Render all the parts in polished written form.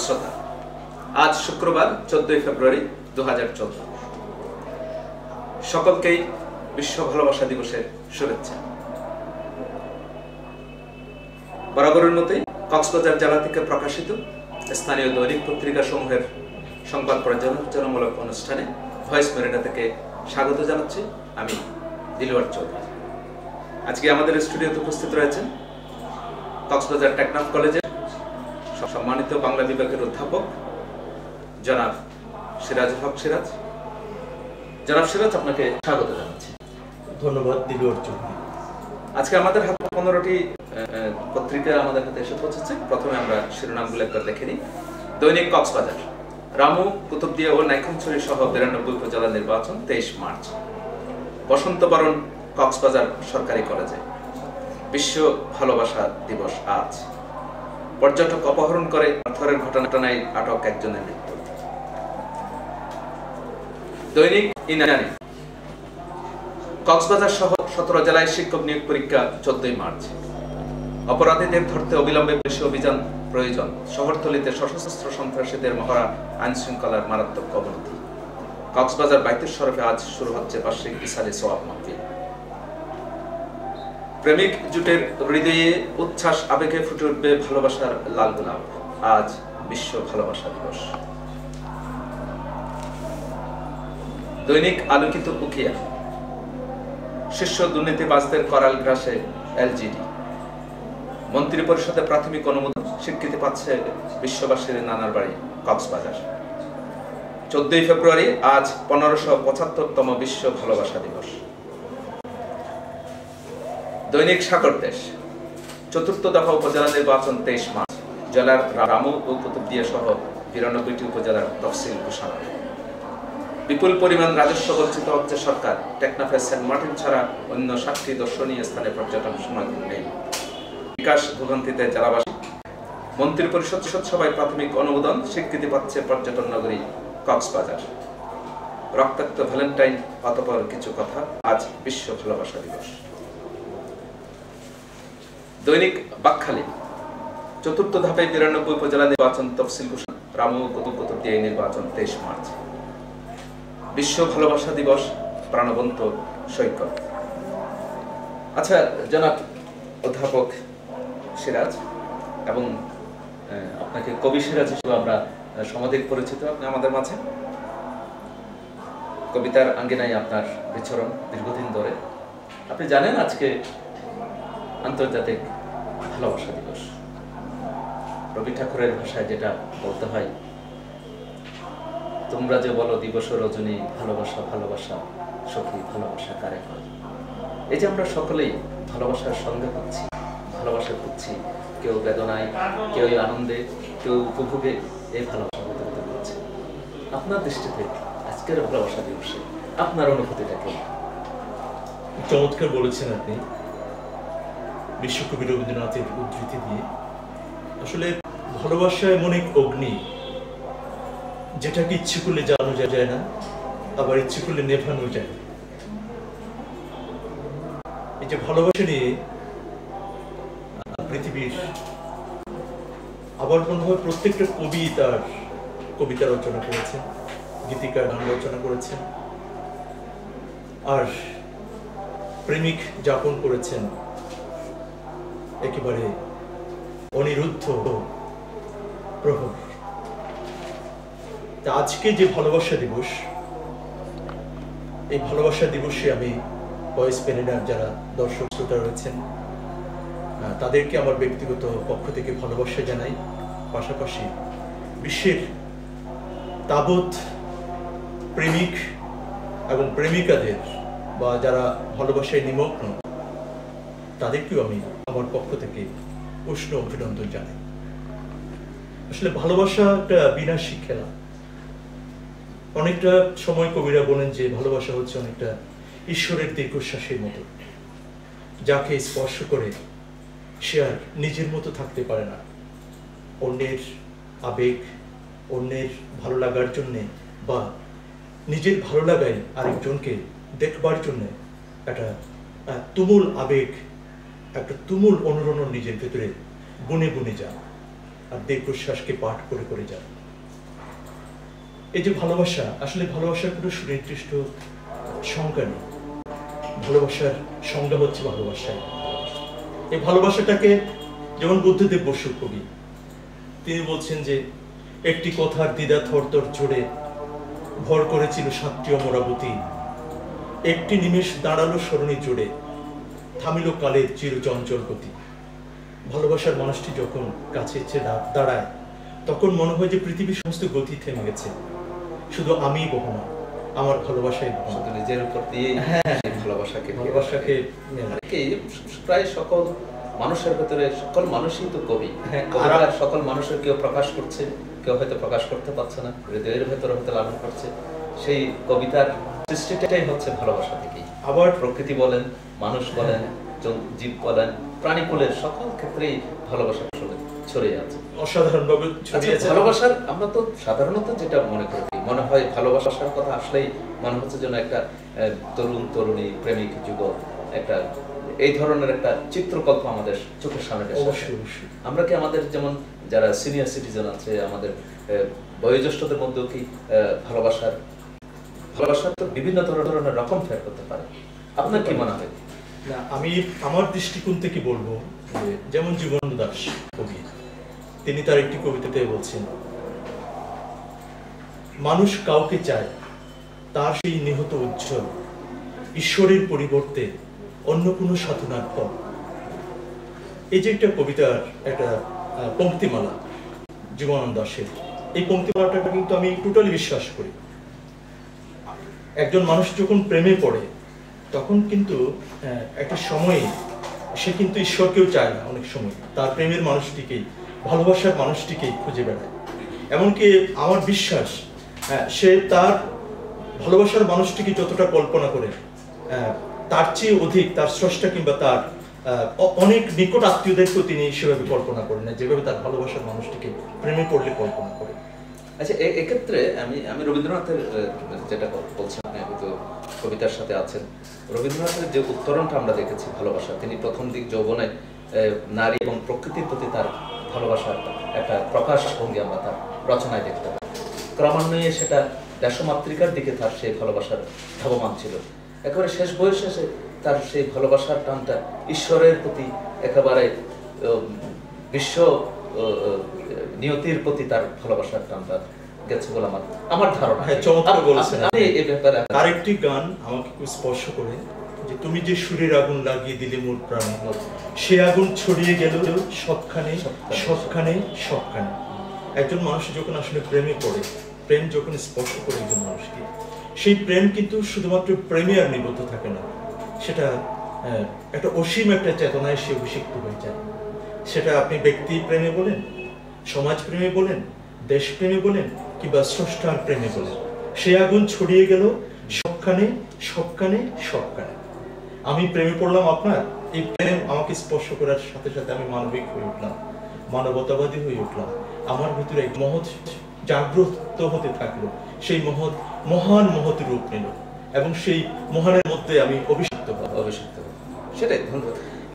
শ্রোতা, আজ শুক্রবার 14 ফেব্রুয়ারি 2014। সকলকেই বিশ্ব ভালোবাসা দিবসের শুভেচ্ছা। বরাবরের মতোই কক্সবাজার জেলা থেকে প্রকাশিত স্থানীয় দৈনিক পত্রিকা সমূহের সংবাদ পর্যালোচনামূলক অনুষ্ঠানে ভয়েস মেরিনা থেকে স্বাগত জানাচ্ছি আমি দিলওয়ার চৌধুরী। আজকে আমাদের স্টুডিওতে উপস্থিত রয়েছেন কক্সবাজার টেকনাফ কলেজের সম্মানিত বাংলা বিভাগের অধ্যাপক জনাব সিরাজুল হক সিরাজ। জনাব সিরাজ, আপনাকে স্বাগত জানাচ্ছি। ধন্যবাদ দিলওয়ার চৌধুরী। আজকে আমাদের হাতে 15টি পত্রিকা আমাদের হাতে এসে পৌঁছেছে। প্রথমে আমরা শিরোনামগুলো একবার দেখে নিই। দৈনিক কক্সবাজার, রামু, কুতুবদিয়া ও নাইখানছড়ি সহ 92 উপজেলা নির্বাচন 23 মার্চ। বসন্ত বরণ কক্সবাজার সরকারি কলেজে। বিশ্ব ভালোবাসা দিবস আজ। পর্যটক অপহরণ করে মারধরের ঘটনায় আটক একজনের মৃত্যু। দৈনিক ইনানি, কক্সবাজার সহ 17 জেলায় শিক্ষক নিয়োগ পরীক্ষা 14 মার্চ। অপরাধীদের ধরতে অবিলম্বে পুলিশ অভিযান প্রয়োজন। শহরতলিতে সশস্ত্র সন্ত্রাসীদের মহড়া, আইন শৃঙ্খলার মারাত্মক অবনতি। কক্সবাজার বাইতুল শরফে আজ শুরু হচ্ছে বার্ষিক ইসালে সোয়াব মাহফিল। প্রেমিক জুটের হৃদয়ে উচ্ছ্বাস, আবেগে ফুটে উঠবে ভালোবাসার লাল গোলাপ। আজ বিশ্ব ভালোবাসা দিবস। দৈনিক আলোকিত উকিয়া, শীর্ষ দুর্নীতিবাজদের করাল গ্রাসে এলজিডি। মন্ত্রী পরিষদে প্রাথমিক অনুমোদন, স্বীকৃতি পাচ্ছে বিশ্ববাসীর নানার বাড়ি কক্সবাজার। 14 ফেব্রুয়ারি আজ 1575তম বিশ্ব ভালোবাসা দিবস। দৈনিক সাগর দেশ, চতুর্থ দফা উপজেলা নির্বাচন 23 মার্চ। জেলার রামু ও কুতুবদিয়া সহ 92টি উপজেলার তফসিল ঘোষণা। বিপুল পরিমাণ রাজস্ব বঞ্চিত হচ্ছে সরকার। টেকনাফের সেন্ট মার্টিন ছাড়া অন্য 7টি দর্শনীয় স্থানে পর্যটন সমাগম নেই। বিকাশ ভোগান্তিতে জেলাবাসী। মন্ত্রী পরিষদ সভায় প্রাথমিক অনুমোদন, স্বীকৃতি পাচ্ছে পর্যটন নগরী কক্সবাজার। রক্তাক্ত ভ্যালেন্টাইন, অতঃপর কিছু কথা। আজ বিশ্ব ভালোবাসা দিবস। দৈনিক বাকখালী, চতুর্থ ধাপে 92 উপজেলা নির্বাচন তফসিল ঘোষণা। রামু কুতুবদিয়া নির্বাচন 23 মার্চ। বিশ্ব ভালোবাসা দিবস, প্রাণবন্ত সৈকত। আচ্ছা জনাব অধ্যাপক সিরাজ, এবং আপনাকে কবি সিরাজ হিসেবে আমরা সমধিক পরিচিত। আপনি আমাদের মাঝে কবিতার আঙ্গিনায় আপনার বিচরণ দীর্ঘদিন ধরে। আপনি জানেন আজকে আন্তর্জাতিক ভালোবাসা দিবস। রবি ঠাকুরের ভাষায় যেটা বলতে হয়, তোমরা যে বলো দিবস রজনী, ভালোবাসা ভালোবাসা সখী, ভালোবাসা কারে হয়। এই যে আমরা সকলেই ভালোবাসার সঙ্গে পাচ্ছি, ভালোবাসা খুঁজছি, কেউ বেদনায়, কেউ আনন্দে, কেউ উপভোগে এই ভালোবাসা হতে হতে পারছে। আপনার দৃষ্টিতে আজকের ভালোবাসা দিবসে আপনার অনুভূতিটা কি? চমৎকার বলেছেন আপনি, বিশ্বকবি রবীন্দ্রনাথের উদ্ধৃতি দিয়ে। আসলে ভালোবাসা এমন এক অগ্নি, যেটাকে ইচ্ছে করলে জ্বালানো যায় না, আবার ইচ্ছে করলে নেভানো যায়। এই যে ভালোবাসা নিয়ে পৃথিবীর আবার মনে হয় প্রত্যেকটা কবি তার কবিতা রচনা করেছেন, গীতিকার গান রচনা করেছেন, আর প্রেমিক যাপন করেছেন একেবারে অনিরুদ্ধ প্রহর। আজকে যে ভালোবাসা দিবস, এই ভালোবাসা দিবসে আমি ভয়েস মেরিনার যারা দর্শক শ্রোতা রয়েছেন তাদেরকে আমার ব্যক্তিগত পক্ষ থেকে ভালোবাসা জানাই। পাশাপাশি বিশ্বের তাবৎ প্রেমিক এবং প্রেমিকাদের বা যারা ভালোবাসায় নিমগ্ন তাদেরকেও আমি আমার পক্ষ থেকে উষ্ণ অভিনন্দন জানাই। আসলে ভালোবাসা একটা বিনাশী খেলা। অনেকটা সময় কবিরা বলেন যে ভালোবাসা হচ্ছে অনেকটা ঈশ্বরের দীর্ঘশ্বাসের মতো, যাকে স্পর্শ করে সে আর নিজের মতো থাকতে পারে না। অন্যের আবেগ, অন্যের ভালো লাগার জন্যে বা নিজের ভালো লাগায় আরেকজনকে দেখবার জন্যে একটা তুমুল আবেগ, একটা তুমুল অনুরণন নিজের ভেতরে বুনে বুনে যায়। আর দীর্ঘশ্বাসকে পাঠ করে করে যান। এই যে ভালোবাসা, আসলে ভালোবাসার কোনো সুনির্দিষ্ট সংজ্ঞা নেই। ভালোবাসার সংজ্ঞা হচ্ছে ভালোবাসায়। এই ভালোবাসাটাকে যেমন বুদ্ধদেব বসু কবি, তিনি বলছেন যে একটি কথার দ্বিধা থরথর জোরে ভর করেছিল সাতটি অমরাবতী, একটি নিমেষ দাঁড়ালো স্মরণে জোরে, থামিল কালের চিরচঞ্চল গতি। ভালোবাসার মানুষটি যখন কাছে এসে দাঁড়ায় তখন মনে হয় যে পৃথিবীর সমস্ত গতি থেমে গেছে, শুধু আমিই বহমান, আমার ভালোবাসাই বহমান। নিজের উপর দিয়ে ভালোবাসাকে প্রায় সকল মানুষের ভেতরে, সকল মানুষই তো কবি। সকল মানুষের কেউ প্রকাশ করছে, কেউ হয়তো প্রকাশ করতে পারছে না, হৃদয়ের ভেতরে হয়তো লালন করছে। সেই কবিতার সৃষ্টিটাই হচ্ছে ভালোবাসা থেকেই। আবার প্রকৃতি বলেন, মানুষ বলেন, জীব বলেন, প্রাণীকুলের সকল ক্ষেত্রেই ভালোবাসা ছড়িয়ে আছে, অসাধারণ ভাবে ছড়িয়ে আছে। ভালোবাসার আমরা তো সাধারণত যেটা মনে করি, মনে হয় ভালোবাসার কথা আসলেই মনে হচ্ছে যেন একটা তরুণ তরুণী প্রেমিক যুগল, একটা এই ধরনের একটা চিত্রকল্প আমাদের চোখের সামনে এসে। আমরা কি আমাদের যেমন যারা সিনিয়র সিটিজেন আছে, আমাদের বয়োজ্যেষ্ঠদের মধ্যেও কি ভালোবাসার তো বিভিন্ন ধরনের রকম ফের করতে পারে? আপনার কি মনে হয়? না, আমি আমার দৃষ্টিকোণ থেকে বলবো, যেমন জীবনানন্দ দাশ কবি, তিনি তার একটি কবিতাতে বলছেন, মানুষ কাউকে চায় তার সেই নিহত উজ্জ্বল, ঈশ্বরের পরিবর্তে অন্য কোনো সাধনার ফল। এই যে একটা কবিতার একটা পংক্তিমালা জীবনানন্দ দাশের, এই পংক্তিমালাটাকে কিন্তু আমি টোটালি বিশ্বাস করি। একজন মানুষ যখন প্রেমে পড়ে তখন কিন্তু একটা সময়ে সে কিন্তু ঈশ্বরকেও চায় না, অনেক সময় তার প্রেমের মানুষটিকেই, ভালোবাসার মানুষটিকেই খুঁজে বেড়ায়। এমনকি আমার বিশ্বাস সে তার ভালোবাসার মানুষটিকে যতটা কল্পনা করে তার চেয়ে অধিক তার স্রষ্টা কিংবা তার অনেক নিকট আত্মীয়দেরকেও তিনি সেভাবে কল্পনা করেন না, যেভাবে তার ভালোবাসার মানুষটিকে প্রেমে পড়লে কল্পনা করে। আচ্ছা, এক্ষেত্রে আমি রবীন্দ্রনাথের যেটা বলছেন, আপনি হয়তো কবিতার সাথে আছেন, রবীন্দ্রনাথের যে উত্তরণটা আমরা দেখেছি ভালোবাসা, তিনি প্রথম দিক যৌবনে নারী এবং প্রকৃতির প্রতি তার ভালোবাসার একটা প্রকাশ ভঙ্গি আমরা তার রচনায় দেখতে পাই। ক্রমান্বয়ে সেটা দেশমাতৃকার দিকে তার সেই ভালোবাসার ধাবমান ছিল। একেবারে শেষ বয়সে তার সেই ভালোবাসার টানটা ঈশ্বরের প্রতি, একেবারে বিশ্ব নিয়তির প্রতি তার ভালোবাসার টানটা গেছে বলে আমার ধারণা। হ্যাঁ, চমৎকার বলেছেন। এই ব্যাপারে আরেকটি গান আমাকে খুব স্পর্শ করে, যে তুমি যে সুরের আগুন লাগিয়ে দিলে মোর প্রাণে, সে আগুন ছড়িয়ে গেল সবখানে সবখানে সবখানে। একজন মানুষ যখন আসলে প্রেমে পড়ে, প্রেম যখন স্পর্শ করে একজন মানুষকে, সেই প্রেম কিন্তু শুধুমাত্র প্রেমে আর নিবদ্ধ থাকে না, সেটা একটা অসীম একটা চেতনায় সে অভিষিক্ত হয়ে যায়। সেটা আপনি ব্যক্তি প্রেমে বলেন, সমাজ প্রেমে বলেন, দেশ প্রেমে বলেন, কিংবা স্রষ্টার প্রেমে বলেন, সে আগুন ছড়িয়ে গেল সবখানে সবখানে সবখানে। আমি প্রেমে পড়লাম আপনার, এই প্রেম আমাকে স্পর্শ করার সাথে সাথে আমি মানবিক হয়ে উঠলাম, মানবতাবাদী হয়ে উঠলাম, আমার ভিতরে এক মহৎ জাগ্রত হতে থাকলো, সেই মহান মহৎ রূপ নিল, এবং সেই মহানের মধ্যে আমি অভিষিক্ত হব। সেটাই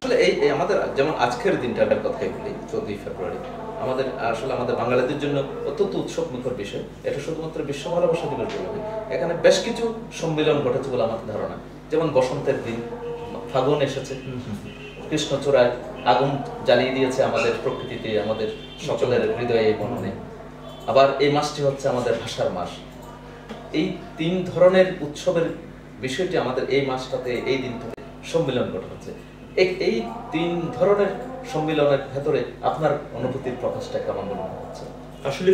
আসলে এই আমাদের যেমন আজকের দিনটার কথাই বলি, 14 ফেব্রুয়ারি আমাদের বাঙালিদের জন্য অত্যন্ত উৎসব মুখর বিষয়। এটা শুধুমাত্র বিশ্ব ভালোবাসা দিবস বলে, এখানে বেশ কিছু সম্মিলন ঘটেছে বলে আমার ধারণা। যেমন বসন্তের দিন, ফাগুন এসেছে, কৃষ্ণচূড়ায় আগুন জ্বালিয়ে দিয়েছে আমাদের প্রকৃতিতে, আমাদের সকলের হৃদয়ে মননে। আবার এই মাসটি হচ্ছে আমাদের ভাষার মাস। এই তিন ধরনের উৎসবের বিষয়টি আমাদের এই মাসটাতে, এই দিনটাতে সম্মিলন ঘটেছে। এই তিন ধরনের সম্মিলনের ভেতরে আপনার অনুভূতির প্রকাশটা কেমন মনে হচ্ছে? আসলে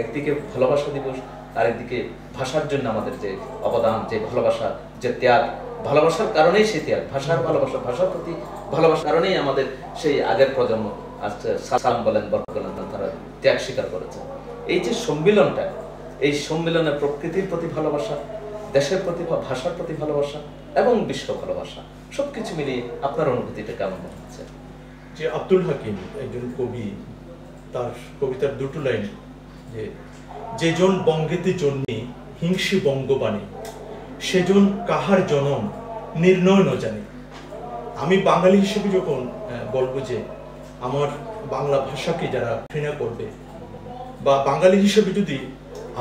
একদিকে ভালোবাসা দিবস, আরেকদিকে ভাষার জন্য আমাদের যে অবদান, যে ভালোবাসা, যে ত্যাগ, ভালোবাসার কারণেই সেই ত্যাগ, ভাষার ভালোবাসা, ভাষার প্রতি ভালোবাসার কারণেই আমাদের সেই আগের প্রজন্ম আজকে সালাম বলেন, বরকত বলেন, তারা ত্যাগ স্বীকার করেছে। এই যে সম্মিলনটা, এই সম্মিলনে প্রকৃতির প্রতি ভালোবাসা, দেশের প্রতি, ভাষার প্রতি ভালোবাসা এবং বিশ্ব ভালোবাসা, সবকিছু মিলিয়ে আপনার অনুভূতিটা কেমন মনে হচ্ছে? যে আব্দুল হাকিম একজন কবি, তার কবিতার দুটো লাইন, যে যেজন বঙ্গেতে জন্মে হিংসী বঙ্গবাণী, সেজন কাহার জনম নির্ণয় ন জানে। আমি বাঙালি হিসেবে যখন বলবো যে আমার বাংলা ভাষাকে যারা ঘৃণা করবে, বা বাঙালি হিসেবে যদি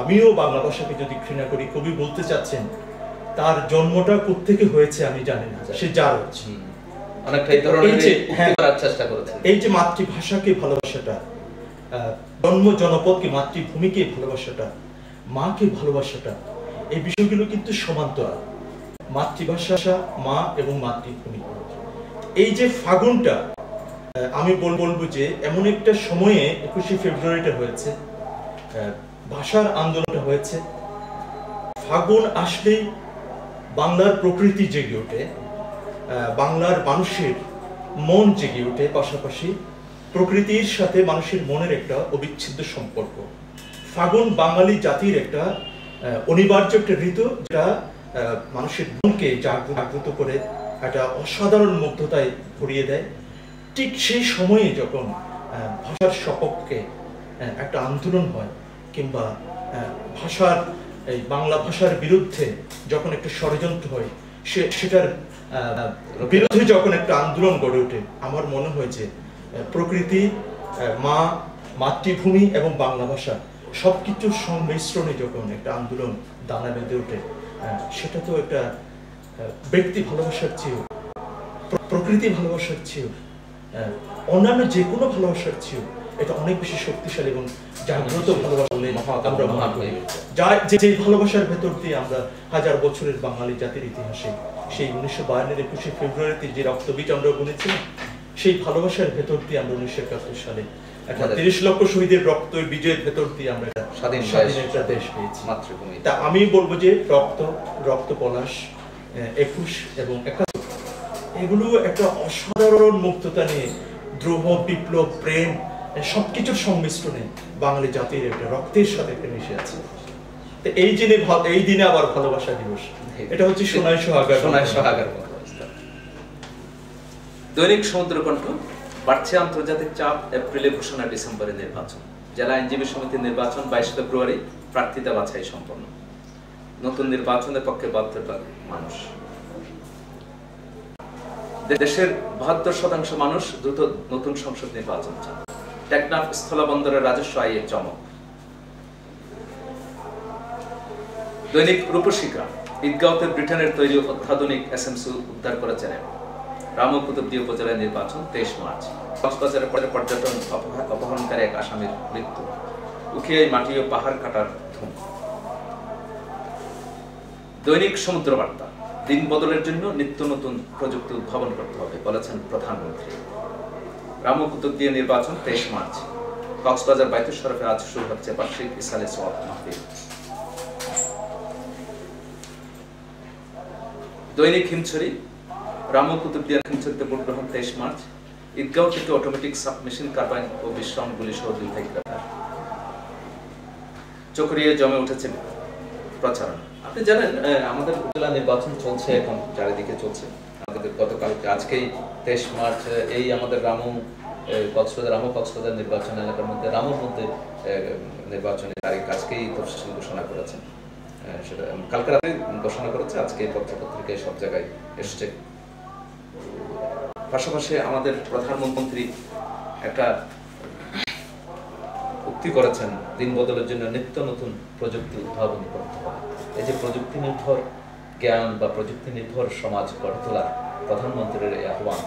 আমিও বাংলা ভাষাকে যদি ঘৃণা করি, কবি বলতে চাচ্ছেন তার জন্মটা কোত্থেকে হয়েছে আমি জানি না, সে যার হচ্ছে অনেকটা এই ধরনের চেষ্টা করেছেন। এই যে মাতৃভাষাকে ভালোবাসাটা, জন্ম জনপদকে মাতৃভূমিকে ভালোবাসাটা, মাকে ভালোবাসাটা, এই বিষয়গুলো কিন্তু সমান্তরাল। মাতৃভাষা, মা এবং মাতৃভূমি। এই যে ফাগুনটা, আমি বলবো যে এমন একটা সময়ে 21শে ফেব্রুয়ারিটা হয়েছে, ভাষার আন্দোলনটা হয়েছে। ফাগুন আসলেই বাংলার প্রকৃতি জেগে ওঠে, বাংলার মানুষের মন জেগে ওঠে, পাশাপাশি প্রকৃতির সাথে মানুষের মনের একটা অবিচ্ছেদ্য সম্পর্ক। ফাগুন বাঙালি জাতির একটা অনিবার্য একটা ঋতু, যেটা মানুষের মনকে জাগ্রত করে, একটা অসাধারণ মুগ্ধতায় ভরিয়ে দেয়। ঠিক সেই সময়ে যখন ভাষার সপক্ষে একটা আন্দোলন হয়, কিংবা ভাষার এই বাংলা ভাষার বিরুদ্ধে যখন একটা ষড়যন্ত্র হয়, সেটার বিরুদ্ধে যখন একটা আন্দোলন গড়ে ওঠে, আমার মনে হয় যে প্রকৃতি, মা, মাতৃভূমি এবং বাংলা ভাষা সবকিছুর সংমিশ্রণে যখন একটা আন্দোলন দানা বেঁধে ওঠে, সেটা তো একটা ব্যক্তি ভালোবাসার চেয়েও, প্রকৃতি ভালোবাসার চেয়েও, অন্যান্য যে কোনো ভালোবাসার চেয়েও এটা অনেক বেশি শক্তিশালী এবং জাগ্রত ভালোবাসা আমরা মনে করি। যে ভালোবাসার ভেতর দিয়ে আমরা হাজার বছরের বাঙালি জাতির ইতিহাসে সেই 1952-এর 21শে ফেব্রুয়ারিতে যে রক্তবীজ আমরা বুনেছিলাম, সেই ভালোবাসার ভেতর দিয়ে আমরা 1971 সালে 30 লক্ষ শহীদের রক্ত বীজের ভেতর দিয়ে আমরা স্বাধীন একটা দেশ পেয়েছি, মাতৃভূমি। তা আমি বলবো যে রক্ত পলাশ, 21 এবং 71 এগুলো একটা অসাধারণ মুক্ততা নিয়ে, দ্রোহ, বিপ্লব, প্রেম সবকিছুর সংমিশ্রণে বাঙালি জাতির একটা রক্তের সাথে একটা মিশে আছে। এই দিনে আবার ভালোবাসা দিবস, এটা হচ্ছে সোনাই সোহাগার। দৈনিক সমুদ্রকণ্ঠ। বাড়ছে আন্তর্জাতিক চাপ, এপ্রিলে ঘোষণা, ডিসেম্বরে নির্বাচন। জেলা আইনজীবী সমিতির নির্বাচন 22 ফেব্রুয়ারি, প্রার্থিতা বাছাই সম্পন্ন। নতুন নির্বাচনের পক্ষে বাধ্যতা মানুষ। দেশের 72% মানুষ দ্রুত নতুন সংসদ নির্বাচন চান। টেকনাফ স্থলবন্দরের রাজস্ব আয়ের চমক। দৈনিক রূপসী-গ্রাম। ঈদগাঁওতে ব্রিটেনের তৈরি অত্যাধুনিক এসএমসি উদ্ধার করেছেন। রামু কুতুবদিয়া উপজেলায় নির্বাচন 23 মার্চ। কক্সবাজারের পরে পর্যটন অপহরণকারী এক আসামির মৃত্যু। উখিয়ায় মাটি ও পাহাড় কাটার ধুম। দৈনিক সমুদ্র বার্তা। দিন বদলের জন্য নিত্য নতুন প্রযুক্তি উদ্ভাবন করতে হবে, বলেছেন প্রধানমন্ত্রী। রামু কুতুবদিয়া নির্বাচন 23 মার্চ। কক্সবাজার বাইতুল শরফে আজ শুরু হচ্ছে বার্ষিক ইসালে সওয়াব মাহফিল। দৈনিক হিমছড়ি। রামু কুতুবদিয়া হিমছড়িতে ভোট গ্রহণ 23 মার্চ। ঈদগাঁও থেকে অটোমেটিক সাবমেশিন কার্বাইন ও বিশ্রাম গুলি সহ 2 ভাই গ্রেপ্তার। চকরিয়ায় জমে উঠেছে প্রচারণা। আপনি জানেন আমাদের উপজেলা নির্বাচন চলছে, এখন চারিদিকে চলছে। আমাদের গতকালকে, আজকেই 23 মার্চ, এই আমাদের কক্সবাজার নির্বাচন এলাকার মধ্যে রামুর মধ্যে নির্বাচনের তারিখ আজকেই তফসিল ঘোষণা করেছেন। সেটা কালকে রাতে ঘোষণা করেছে, আজকে পত্রপত্রিকায় সব জায়গায় এসছে। পাশাপাশি আমাদের প্রধানমন্ত্রী একটা উক্তি করেছেন, দিন বদলের জন্য নিত্য নতুন প্রযুক্তি উদ্ভাবন করতে হবে। এই যে প্রযুক্তি নির্ভর জ্ঞান বা প্রযুক্তি নির্ভর সমাজ গড়ে তোলার প্রধানমন্ত্রীর এই আহ্বান,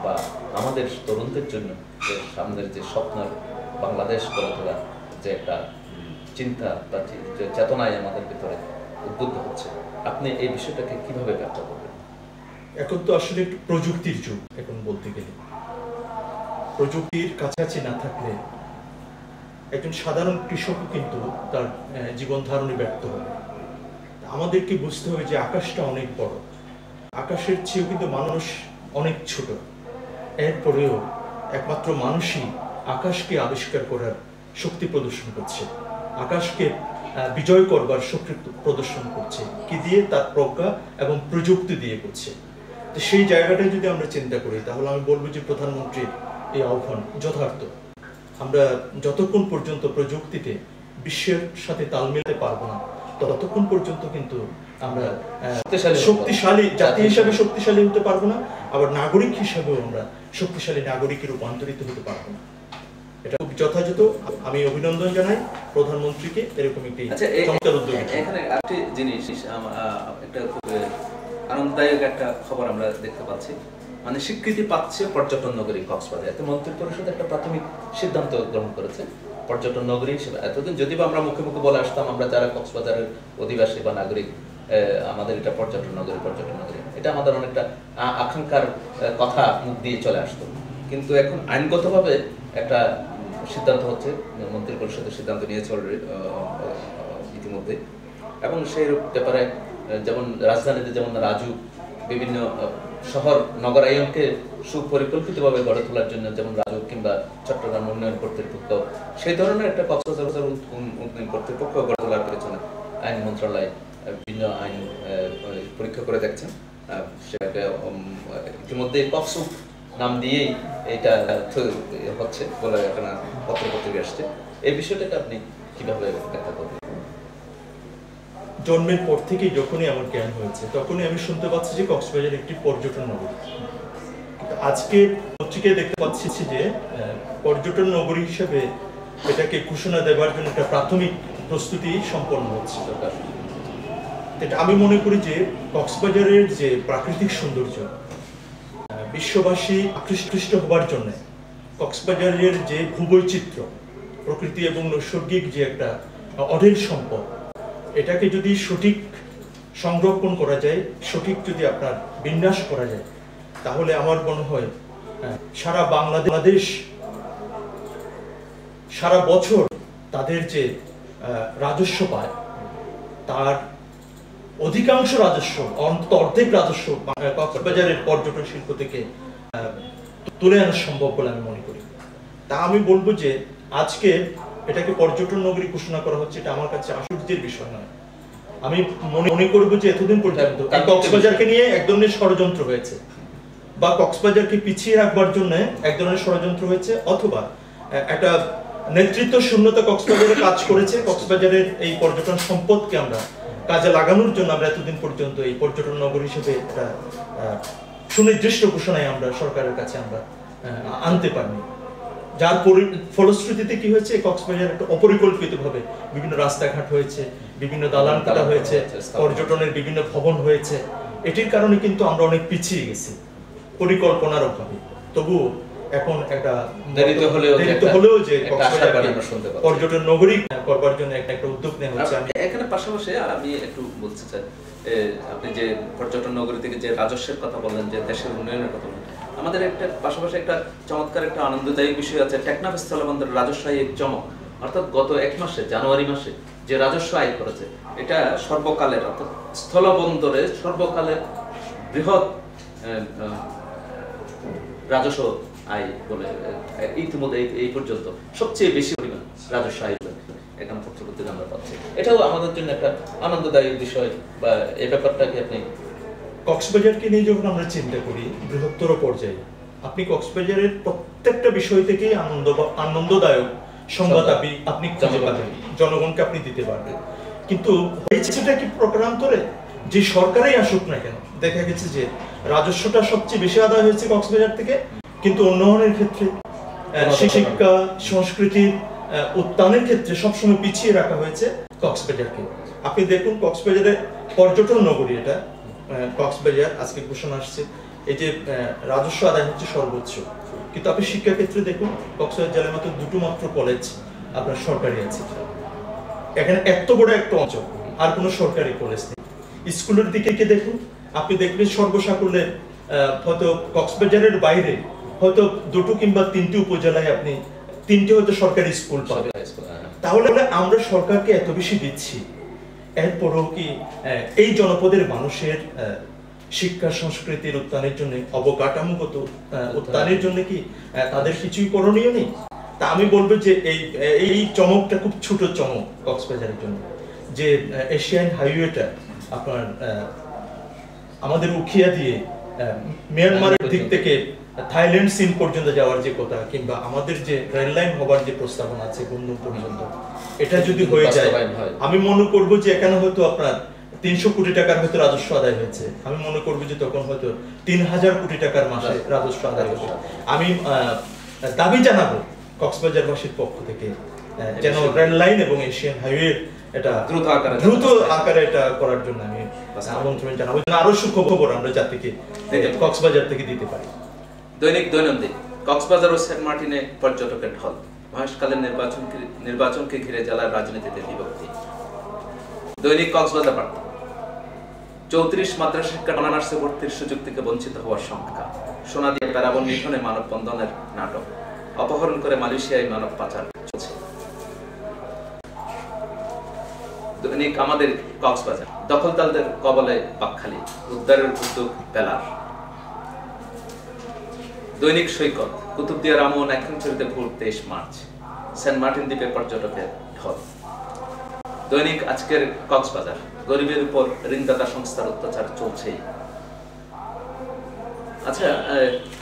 বা আমাদের তরুণদের জন্য যে সামনের যে স্বপ্নের বাংলাদেশ গড়ে তোলার যে একটা চিন্তা বা চেতনায় আমাদের ভিতরে উদ্বুদ্ধ হচ্ছে, আপনি এই বিষয়টাকে কিভাবে ব্যাখ্যা করবেন? এখন তো আসলে একটু প্রযুক্তির যুগ। এখন বলতে গেলে প্রযুক্তির কাছাকাছি না থাকলে একজন সাধারণ কৃষকও কিন্তু তার জীবন ধারণে ব্যর্থ হবে। আমাদেরকে বুঝতে হবে যে আকাশটা অনেক বড়, আকাশের চেয়েও কিন্তু মানুষ অনেক ছোট। এরপরেও একমাত্র মানুষই আকাশকে আবিষ্কার করার শক্তি প্রদর্শন করছে, আকাশকে বিজয় করবার শক্তি প্রদর্শন করছে। কি দিয়ে? তার প্রজ্ঞা এবং প্রযুক্তি দিয়ে করছে। তো সেই জায়গাটায় যদি আমরা চিন্তা করি, তাহলে আমি বলবো যে প্রধানমন্ত্রীর এই আহ্বান যথার্থ। আমরা যতক্ষণ পর্যন্ত প্রযুক্তিতে বিশ্বের সাথে তাল মিলাতে পারবো না, ততক্ষণ পর্যন্ত কিন্তু আমরা শক্তিশালী জাতি হিসাবে শক্তিশালী হতে পারবো না, আবার নাগরিক হিসাবেও আমরা শক্তিশালী নাগরিকে রূপান্তরিত হতে পারবো না। এটা খুব যথাযথ। আমি অভিনন্দন জানাই প্রধানমন্ত্রীকে এরকম একটি চমৎকার উদ্যোগ। এখানে একটি জিনিস, একটা খুব আনন্দদায়ক একটা খবর আমরা দেখতে পাচ্ছি, মানে স্বীকৃতি পাচ্ছে পর্যটন নগরী কক্সবাজার। এতে মন্ত্রী পরিষদ একটা প্রাথমিক সিদ্ধান্ত গ্রহণ করেছে পর্যটন নগরী হিসেবে। এতদিন যদিও আমরা মুখে মুখে বলে আসতাম আমরা যারা কক্সবাজারের অধিবাসী বা নাগরিক, আমাদের এটা পর্যটন নগরী, এটা আমাদের অনেকটা আকাঙ্ক্ষার কথা মুখ দিয়ে চলে আসতো, কিন্তু এখন আইনগতভাবে একটা সিদ্ধান্ত হচ্ছে, মন্ত্রী পরিষদের সিদ্ধান্ত নিয়েছে ইতিমধ্যে। এবং সেই ব্যাপারে যেমন রাজধানীতে যেমন রাজু বিভিন্ন শহর নগরায়নকে সুপরিকল্পিতভাবে গড়ে তোলার জন্য যেমন রাজু কিংবা চট্টগ্রাম উন্নয়ন কর্তৃপক্ষ সেই ধরনের একটা কক্সবাজার উন্নয়ন কর্তৃপক্ষ গড়ে তোলার পেছনে আইন মন্ত্রণালয় বিভিন্ন আইন পরীক্ষা করে দেখছেন। সেটাকে ইতিমধ্যে কক্সুপ নাম দিয়েই এটা হচ্ছে বলে একটা পত্রপত্রিকা আসছে। এই বিষয়টাকে আপনি কিভাবে ব্যাখ্যা করবেন? জন্মের পর থেকেই যখনই আমার জ্ঞান হয়েছে তখনই আমি শুনতে পাচ্ছি যে কক্সবাজার একটি পর্যটন নগরী। আজকে পত্রিকায় দেখতে পাচ্ছি যে পর্যটন নগরী হিসেবে এটাকে ঘোষণা দেওয়ার জন্য একটা প্রাথমিক প্রস্তুতি সম্পন্ন হচ্ছে। আমি মনে করি যে কক্সবাজারের যে প্রাকৃতিক সৌন্দর্য, বিশ্ববাসী আকৃষ্ট হবার জন্য কক্সবাজারের যে ভূবৈচিত্র্য, প্রকৃতি এবং নৈসর্গিক যে একটা অঢেল সম্পদ, এটাকে যদি সঠিক সংরক্ষণ করা যায়, সঠিক যদি আপনার বিন্যাস করা যায়, তাহলে আমার মনে হয় সারা বাংলাদেশ সারা বছর তাদের যে রাজস্ব পায় তার অধিকাংশ রাজস্ব, অন্তত অর্ধেক রাজস্ব কক্সবাজারের পর্যটন শিল্প থেকে তুলে আনা সম্ভব বলে আমি মনে করি। তা আমি বলবো যে আজকে এটাকে পর্যটন নগরী ঘোষণা করা হচ্ছে, এটা আমার কাছে আশ্চর্যের বিষয় নয়। আমি মনে করবো যে এতদিন পর্যন্ত কক্সবাজারকে নিয়ে এক ধরনের ষড়যন্ত্র হয়েছে, বা কক্সবাজারকে পিছিয়ে রাখবার জন্য এক ধরনের ষড়যন্ত্র হয়েছে, অথবা একটা নেতৃত্ব শূন্যতা কক্সবাজারে কাজ করেছে। কক্সবাজারের এই পর্যটন সম্পদকে আমরা কাজে লাগানোর জন্য আমরা এতদিন পর্যন্ত এই পর্যটন নগরী হিসেবে একটা সুনির্দিষ্ট ঘোষণায় আমরা সরকারের কাছে আমরা আনতে পারিনি। যার ফলশ্রুতিতে কি হয়েছে, কক্সবাজার একটা অপরিকল্পিতভাবে বিভিন্ন রাস্তাঘাট হয়েছে, বিভিন্ন দালান কাটা হয়েছে, পর্যটনের বিভিন্ন ভবন হয়েছে। এটির কারণে কিন্তু আমরা অনেক পিছিয়ে গেছি পরিকল্পনার অভাবে। তবু এখন একটা দেরিতে হলেও যে পর্যটন নগরী করবার জন্য একটা উদ্যোগ নেওয়া হচ্ছে। এখানে পাশাপাশি আমি একটু বলতে চাই, আপনি যে পর্যটন নগরী থেকে যে রাজস্বের কথা বললেন, যে দেশের উন্নয়নের কথা বললেন, আমাদের একটা পাশাপাশি একটা চমৎকার একটা আনন্দদায়ক বিষয় আছে, টেকনাফ স্থলবন্দরের রাজস্ব আয়ের চমক। অর্থাৎ গত এক মাসে, জানুয়ারি মাসে যে রাজস্ব আয় করেছে, এটা সর্বকালের, অর্থাৎ স্থলবন্দরে সর্বকালের বৃহৎ রাজস্ব আয় বলে ইতিমধ্যে এই পর্যন্ত সবচেয়ে বেশি পরিমাণ রাজস্ব আয় এখানে পত্রপত্রিকা আমরা পাচ্ছি। এটাও আমাদের জন্য একটা আনন্দদায়ক বিষয়। বা এই ব্যাপারটাকে আপনি কক্সবাজারকে নিয়ে যখন আমরা চিন্তা করি বৃহত্তর পর্যায়ে, আপনি কক্সবাজারের প্রত্যেকটা বিষয় থেকেই আনন্দদায়ক সংবাদ আপনি খুঁজে পাবেন, জনগণকে আপনি দিতে পারবেন। কিন্তু হয়েছেটা কি প্রকারান্তরে যে সরকারই আসুক না কেন, দেখা গেছে যে রাজস্বটা সবচেয়ে বেশি আদায় হয়েছে কক্সবাজার থেকে, কিন্তু উন্নয়নের ক্ষেত্রে, শিক্ষা সংস্কৃতির উত্থানের ক্ষেত্রে সবসময় পিছিয়ে রাখা হয়েছে কক্সবাজারকে। আপনি দেখুন কক্সবাজারের পর্যটন নগরী, এটা কক্সবাজার আজকে ঘোষণা আসছে, এই যে রাজস্ব আদায় হচ্ছে সর্বোচ্চ, কিন্তু আপনি শিক্ষা ক্ষেত্রে দেখুন কক্সবাজার জেলার মাত্র দুটো মাত্র কলেজ আপনার সরকারি আছে। এখানে এত বড় একটা অঞ্চল, আর কোনো সরকারি কলেজ নেই। স্কুলের দিকে দেখুন, আপনি দেখবেন সর্বসাকুল্যে হয়তো কক্সবাজারের বাইরে হয়তো দুটো কিংবা তিনটি উপজেলায় আপনি তিনটি হয়তো সরকারি স্কুল পাবেন। তাহলে আমরা সরকারকে এত বেশি দিচ্ছি, এরপরও কি এই জনপদের মানুষের শিক্ষা সংস্কৃতির উত্থানের জন্য, অবকাঠামোগত উত্থানের জন্য কি তাদের কিছুই করণীয় নেই? তা আমি বলবো যে এই চমকটা খুব ছোট চমক কক্সবাজারের জন্য, যে এশিয়ান হাইওয়েটা আপনার আমাদের উখিয়া দিয়ে মিয়ানমারের দিক থেকে থাইল্যান্ড সিন পর্যন্ত যাওয়ার যে কথা, কিংবা আমাদের যে রেল লাইন হবার যে প্রস্তাবনা আছে বন্ধন পর্যন্ত, এটা যদি হয়ে যায়, আমি মনে করবো যে এখানে হয়তো আপনার 300 কোটি টাকার হয়তো রাজস্ব আদায় হয়েছে, আমি মনে করবো যে তখন হয়তো 3000 কোটি টাকার মাসে রাজস্ব আদায় হবে। আমি দাবি জানাবো কক্সবাজারবাসীর পক্ষ থেকে যেন রেল লাইন এবং এশিয়ান হাইওয়ে এটা দ্রুত আকারে এটা করার জন্য আমি আমন্ত্রণ জানাবো, আরো সুখবর আমরা জাতিকে কক্সবাজার থেকে দিতে পারি। দৈনন্দিন কক্সবাজার ও সেন্ট মার্টিনে পর্যটকের ঢল, মহেশখালীর নির্বাচনকে ঘিরে জেলার রাজনীতিতে বিভক্তি। দৈনিক কক্সবাজার বার্তা, 34 মাদ্রাসা শিক্ষা অনার্সে ভর্তির সুযোগ থেকে বঞ্চিত হওয়ার সংখ্যা। সোনা দিয়ে প্যারাবন নিধনে মানববন্ধনের নাটক, অপহরণ করে মালয়েশিয়ায় মানব পাচার চলছে। দৈনিক আমাদের কক্সবাজার, দখলদারদের কবলে বাকখালী, উদ্ধারের উদ্যোগ বেলার। দৈনিক সৈকত, কুতুবদিয়া রামু ও নাইক্ষ্যংছড়িতে ভোট 23 মার্চ, সেন্ট মার্টিন দ্বীপে পর্যটকের ঢল। দৈনিক আজকের কক্সবাজার, গরিবের উপর ঋণদাতা সংস্থার অত্যাচার চলছেই। আচ্ছা,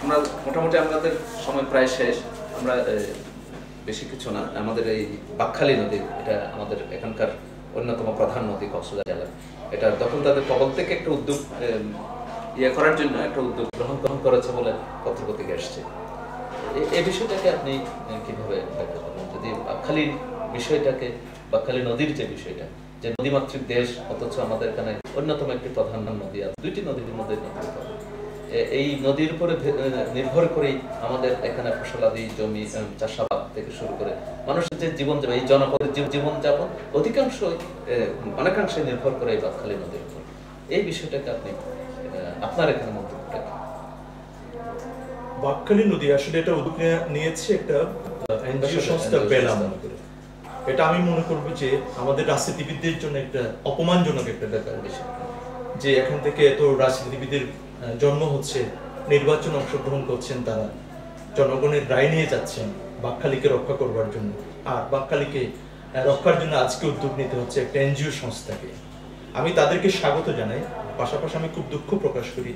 আমরা মোটামুটি আমাদের সময় প্রায় শেষ, আমরা বেশি কিছু না, আমাদের এই বাকখালী নদী, এটা আমাদের এখানকার অন্যতম প্রধান নদী কক্সবাজার জেলার, এটা দখলদারদের কবল থেকে একটা উদ্যোগ করার জন্য একটা উদ্যোগ গ্রহণ করেছে বলে পত্রপত্রিকা এসছে। এই বিষয়টাকে আপনি কিভাবে ব্যাখ্যা করবেন? যদি বাকখালীর বিষয়টাকে, বাকখালী নদীর যে বিষয়টা, যে নদীমাতৃক দেশ অথচ আমাদের এখানে অন্যতম একটি প্রধান নদী আছে, 2টি নদীর মধ্যে এই নদীর উপরে নির্ভর করেই আমাদের এখানে ফসলাদি জমি চাষাবাদ থেকে শুরু করে মানুষের যে জীবনযাপন, এই জনপদের জীবনযাপন অনেকাংশে নির্ভর করে এই বাকখালী নদীর উপর। এই বিষয়টাকে আপনি আপনার এখানে মন্তব্যটা? বাকখালী নদী আসলে এটা উদ্যোগ নিয়েছে একটা এনজিও সংস্থা বেলা মনে করে। এটা আমি মনে করবো যে আমাদের রাজনীতিবিদদের জন্য একটা অপমানজনক একটা ব্যাপার বিষয়, যে এখান থেকে এত রাজনীতিবিদের জন্ম হচ্ছে, নির্বাচন অংশগ্রহণ করছেন, তারা জনগণের রায় নিয়ে যাচ্ছেন বাকখালীকে রক্ষা করবার জন্য, আর বাকখালীকে রক্ষার জন্য আজকে উদ্যোগ নিতে হচ্ছে একটা এনজিও সংস্থাকে। আমি তাদেরকে স্বাগত জানাই, পাশাপাশি আমি খুব দুঃখ প্রকাশ করি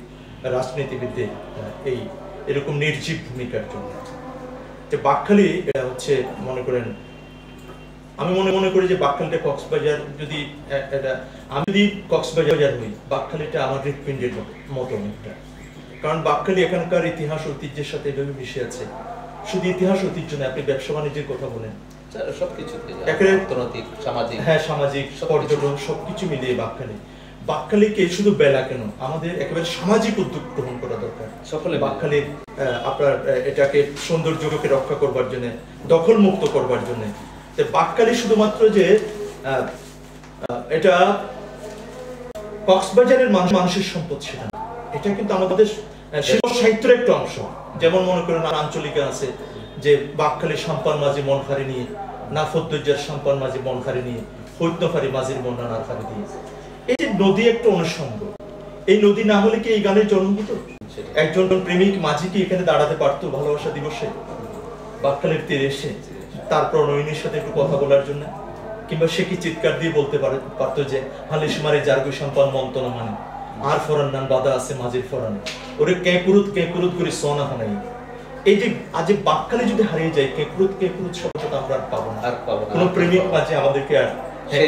রাজনীতিবিদদের এরকম নির্জীব ভূমিকার জন্য। যে বাকখালী এটা হচ্ছে মনে করেন, আমি মনে করি যে বাকখালীটা কক্সবাজার, যদি আমি যদি কক্সবাজার হই, বাকখালীটা আমার হৃৎপিণ্ডের মতো একটা, কারণ বাকখালী এখানকার ইতিহাস ঐতিহ্যের সাথে এভাবে মিশে আছে। শুধু ইতিহাস ঐতিহ্য না, আপনি ব্যবসা বাণিজ্যের কথা বলেন, সামাজিক পর্যটন সবকিছু মিলিয়ে বাকখালীকে শুধু বেলা কেন, আমাদের একেবারে সামাজিক উদ্যোগ গ্রহণ করা দরকার সকলে। বাকখালীর আপনার এটাকে সৌন্দর্যকে রক্ষা করবার জন্য, দখল মুক্ত করবার জন্য। বাকখালী শুধুমাত্র যে এটা কক্সবাজারের মানুষের সম্পদ সেটা, এটা কিন্তু আমাদের শিল্প সাহিত্যের একটা অংশ। যেমন মনে করেন আঞ্চলিকা আছে যে বাকখালী সাম্পান মাঝি মন ফারি নিয়ে, নাফদ্দুজ্জার সাম্পান মাঝি মন ফারি নিয়ে, হৈতনফারি মাঝির মন নানার ফারি দিয়ে। এই যে নদী একটা অনুষঙ্গ, এই নদী না হলে কি এই গানের জন্ম হতো? একজন প্রেমিক মাঝি কি এখানে দাঁড়াতে পারতো ভালোবাসা দিবসে বাকখালীর তীরে এসে তার প্রণয়িনীর সাথে একটু কথা বলার জন্য? কিংবা সে কি চিৎকার দিয়ে বলতে পারতো যে হালিশ মারে জার্গু সম্পান মন্তনা মানে আর ফরান নান বাধা আছে মাঝির ফরানে, ওরে কেপুরুত করে সোনা হানাই। এই যে আজ বাকখালী যদি হারিয়ে যায়, কেপুরুত শব্দটা আমরা আর পাবো না। কোনো প্রেমিক মাঝি আমাদেরকে আর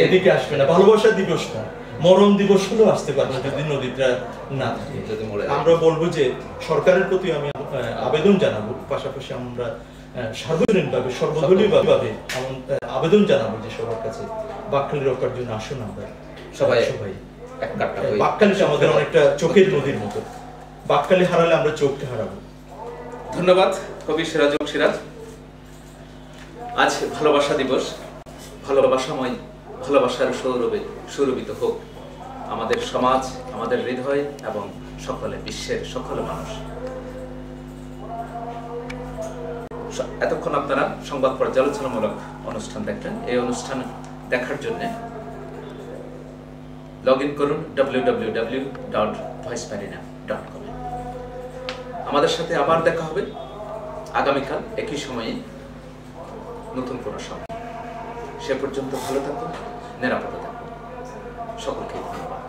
এদিকে আসবে না। ভালোবাসা দিবস না, মরণ দিবস হলেও আসতে পারবে না যদি নদীটা না থাকে। আমরা বলবো যে সরকারের প্রতি আমি আবেদন জানাবো, পাশাপাশি আমরা সার্বজনীনভাবে সর্বদলীয়ভাবে আবেদন জানাবো যে সবার কাছে বাকখালী রক্ষার জন্য আসুন আমরা সবাই। বাকখালীটা আমাদের অনেকটা চোখের নদীর মতো, বাকখালী হারালে আমরা চোখকে হারাবো। ধন্যবাদ কবি সিরাজুল সিরাজ। আজ ভালোবাসা দিবস, ভালোবাসাময়, ভালোবাসার সৌরভে সুরভিত হোক আমাদের সমাজ, আমাদের হৃদয় এবং সকলে, বিশ্বের সকল মানুষ। এতক্ষণ আপনারা সংবাদ পর্যালোচনামূলক অনুষ্ঠান দেখলেন। এই অনুষ্ঠান দেখার জন্য লগ ইন করুন www.voicemarina.com। আমাদের সাথে আবার দেখা হবে আগামীকাল একই সময়ে নতুন কোনো সময়। সে পর্যন্ত ভালো থাকুন, নিরাপদে থাকুন। সকলকে ধন্যবাদ।